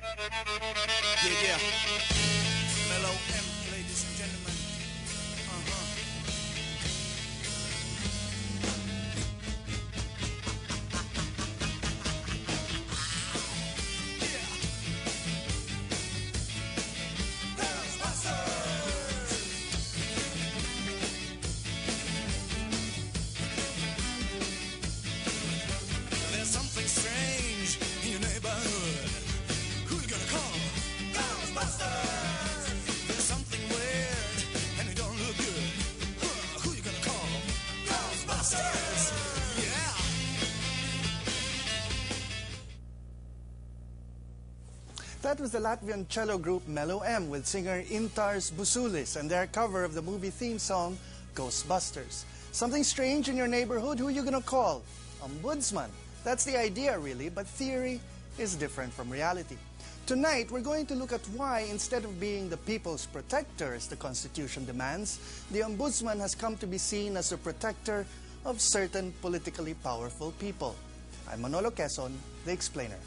Yeah, yeah. Mellow M, ladies and gentlemen. Uh-huh. There's something strange in your neighborhood. Who you gonna call? Ghostbusters! There's something weird and it don't look good. Who you gonna call? Ghostbusters! Yeah! That was the Latvian cello group Mellow M with singer Intars Busulis and their cover of the movie theme song Ghostbusters. Something strange in your neighborhood, who are you gonna call? Ombudsman. That's the idea really, but theory is different from reality. Tonight, we're going to look at why, instead of being the people's protector as the Constitution demands, the Ombudsman has come to be seen as a protector of certain politically powerful people. I'm Manolo Quezon, the Explainer.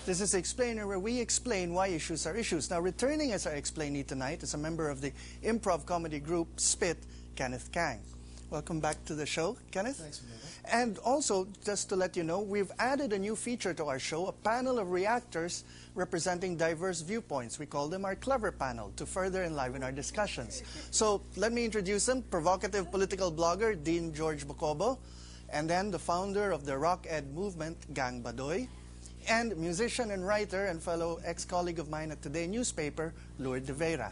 This is the Explainer, where we explain why issues are issues. Now, returning as our explainee tonight is a member of the improv comedy group Spit, Kenneth Kang. Welcome back to the show, Kenneth. Thanks, Manolo. And also, just to let you know, we've added a new feature to our show, a panel of reactors representing diverse viewpoints. We call them our Clever Panel, to further enliven our discussions. So, let me introduce them. Provocative political blogger, Dean George Bocobo, and then the founder of the Rock Ed movement, Gang Badoy, and musician and writer and fellow ex-colleague of mine at Today newspaper, Lourdes de Vera.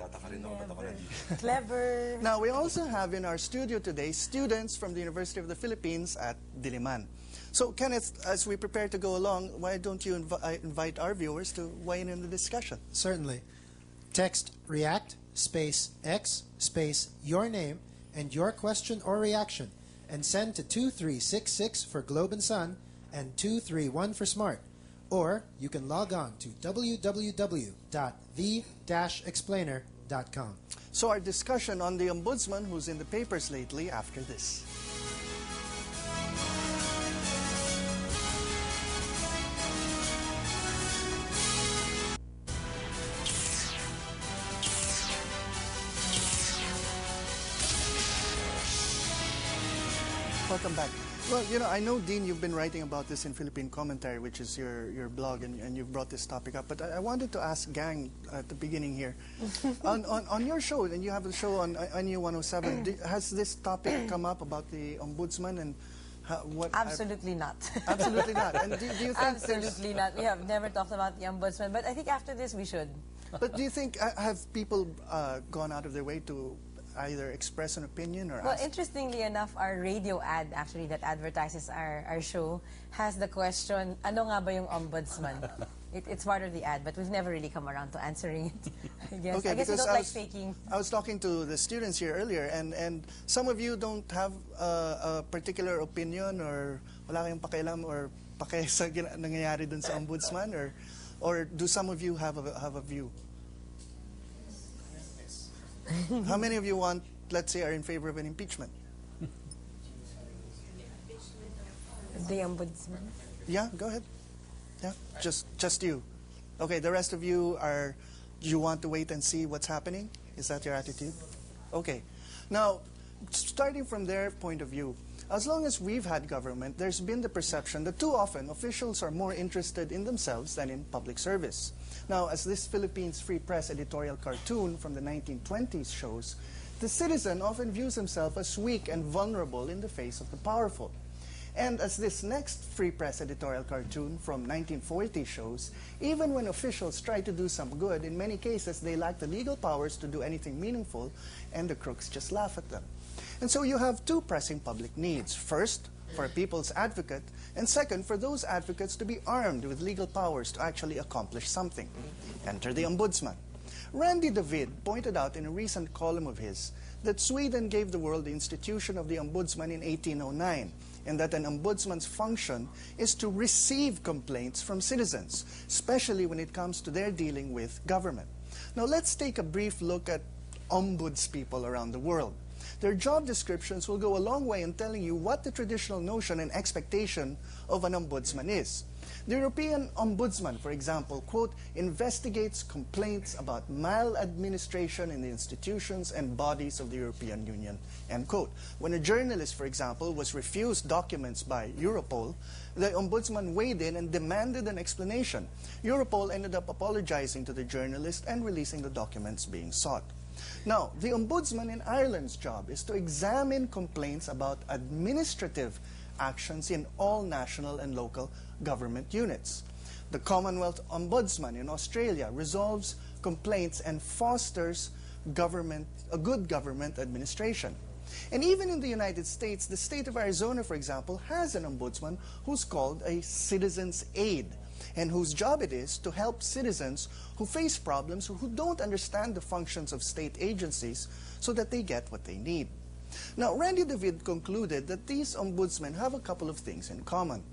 Clever. Now, we also have in our studio today students from the University of the Philippines at Diliman. So, Kenneth, as we prepare to go along, why don't you invite our viewers to weigh in the discussion? Certainly. Text react space X space your name and your question or reaction and send to 2366 for Globe and Sun and 231 for Smart. Or you can log on to www.the-explainer.com. So our discussion on the Ombudsman, who's in the papers lately, after this. Welcome back. Well, you know, I know, Dean, you've been writing about this in Philippine Commentary, which is your blog, and you've brought this topic up. But I wanted to ask Gang at the beginning here. on your show, and you have a show on NU 107, has this topic come up about the Ombudsman and what? Absolutely not. Absolutely not. And do you think Absolutely not. We have never talked about the Ombudsman, but I think after this we should. But do you think, have people gone out of their way to either express an opinion or Well, ask? interestingly enough, our radio ad actually that advertises our show has the question, ano nga ba yung ombudsman? It's part of the ad, but we've never really come around to answering it. I guess, Okay, I guess we because don't like faking. I was talking to the students here earlier, and some of you don't have a particular opinion or wala kayong pakialam or pake sa nangyayari dun sa ombudsman, or do some of you have a view? How many of you let's say, are in favor of an impeachment? The ombudsman. Yeah, go ahead. Yeah, just you. Okay, the rest of you you want to wait and see what's happening? Is that your attitude? Okay. Now, starting from their point of view, as long as we've had government, there's been the perception that too often officials are more interested in themselves than in public service. Now, as this Philippines Free Press editorial cartoon from the 1920s shows, the citizen often views himself as weak and vulnerable in the face of the powerful. And as this next Free Press editorial cartoon from 1940 shows, even when officials try to do some good, in many cases they lack the legal powers to do anything meaningful, and the crooks just laugh at them. And so you have two pressing public needs. First, for a people's advocate, and second, for those advocates to be armed with legal powers to actually accomplish something. Enter the ombudsman. Randy David pointed out in a recent column of his that Sweden gave the world the institution of the ombudsman in 1809, and that an ombudsman's function is to receive complaints from citizens, especially when it comes to their dealing with government. Now let's take a brief look at ombudspeople around the world. Their job descriptions will go a long way in telling you what the traditional notion and expectation of an ombudsman is. The European Ombudsman, for example, quote, investigates complaints about maladministration in the institutions and bodies of the European Union, end quote. When a journalist, for example, was refused documents by Europol, the Ombudsman weighed in and demanded an explanation. Europol ended up apologizing to the journalist and releasing the documents being sought. Now, the Ombudsman in Ireland's job is to examine complaints about administrative actions in all national and local government units. The Commonwealth Ombudsman in Australia resolves complaints and fosters a good government administration. And even in the United States, the state of Arizona, for example, has an ombudsman who's called a citizen's aide, and whose job it is to help citizens who face problems or who don't understand the functions of state agencies so that they get what they need. Now, Randy David concluded that these ombudsmen have a couple of things in common.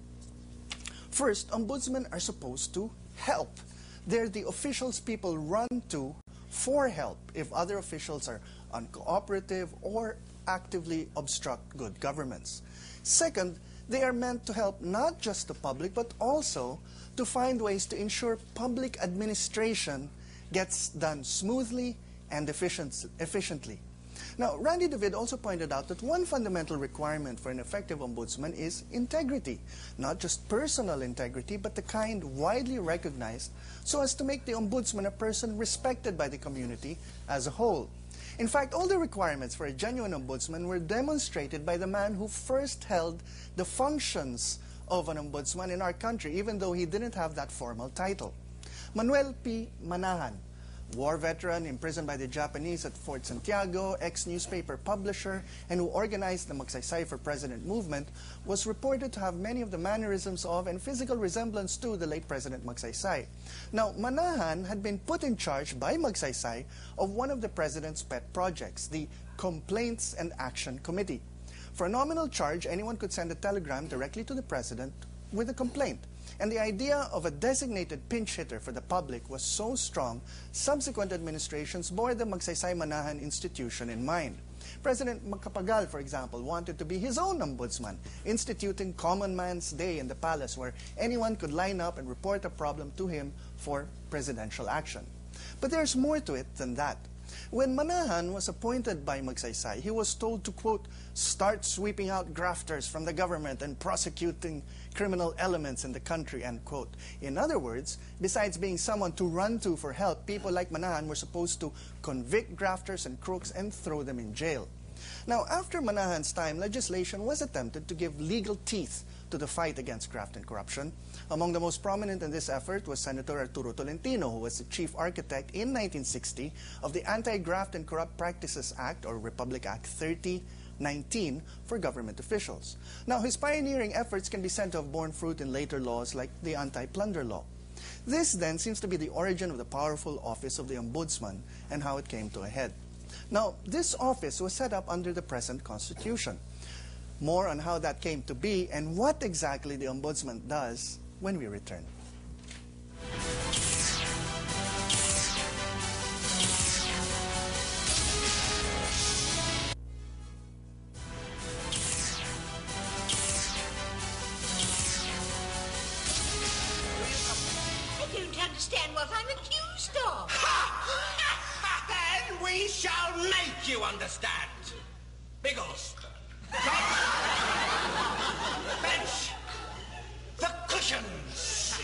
First, ombudsmen are supposed to help. They're the officials people run to for help if other officials are uncooperative or actively obstruct good governments. Second, they are meant to help not just the public, but also to find ways to ensure public administration gets done smoothly and efficiently. Now, Randy David also pointed out that one fundamental requirement for an effective ombudsman is integrity. Not just personal integrity, but the kind widely recognized so as to make the ombudsman a person respected by the community as a whole. In fact, all the requirements for a genuine ombudsman were demonstrated by the man who first held the functions of an ombudsman in our country, even though he didn't have that formal title. Manuel P. Manahan, war veteran imprisoned by the Japanese at Fort Santiago, ex-newspaper publisher, and who organized the Magsaysay for President movement, was reported to have many of the mannerisms of and physical resemblance to the late President Magsaysay. Now, Manahan had been put in charge by Magsaysay of one of the president's pet projects, the Complaints and Action Committee. For a nominal charge, anyone could send a telegram directly to the president with a complaint. And the idea of a designated pinch hitter for the public was so strong, subsequent administrations bore the Magsaysay Manahan institution in mind. President Macapagal, for example, wanted to be his own ombudsman, instituting Common Man's Day in the palace where anyone could line up and report a problem to him for presidential action. But there's more to it than that. When Manahan was appointed by Magsaysay, he was told to, quote, start sweeping out grafters from the government and prosecuting criminal elements in the country, end quote. In other words, besides being someone to run to for help, people like Manahan were supposed to convict grafters and crooks and throw them in jail. Now, after Manahan's time, legislation was attempted to give legal teeth to the fight against graft and corruption. Among the most prominent in this effort was Senator Arturo Tolentino, who was the chief architect in 1960 of the Anti-Graft and Corrupt Practices Act, or Republic Act 3019, for government officials. Now, his pioneering efforts can be said to have borne fruit in later laws like the Anti-Plunder Law. This, then, seems to be the origin of the powerful office of the Ombudsman and how it came to a head. Now, this office was set up under the present Constitution. More on how that came to be and what exactly the Ombudsman does when we return. I don't understand what I'm accused of. And we shall make you understand. Biggles. Bench. The cushions.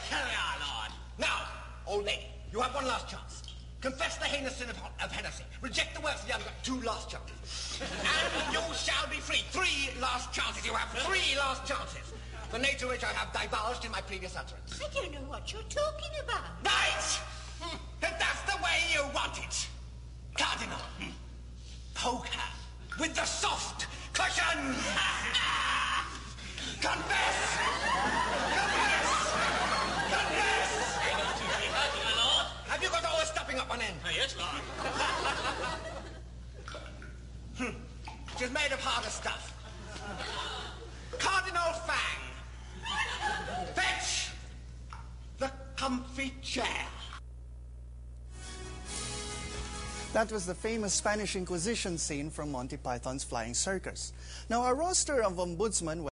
Carry on, Lord. Now, old lady, you have one last chance. Confess the heinous sin of heresy. Reject the works of the ungodly. 2 last chances. And you shall be free. 3 last chances. You have 3 last chances. The nature which I have divulged in my previous utterance. I don't know what you're talking about. Right! And that's the way you want it. Cardinal. Poker. With the soft cushion. Confess! Confess! Confess! holding up one end. Oh, yes, Lord. She's made of harder stuff. Cardinal Fang. Fetch the comfy chair. That was the famous Spanish Inquisition scene from Monty Python's Flying Circus. Now, our roster of ombudsmen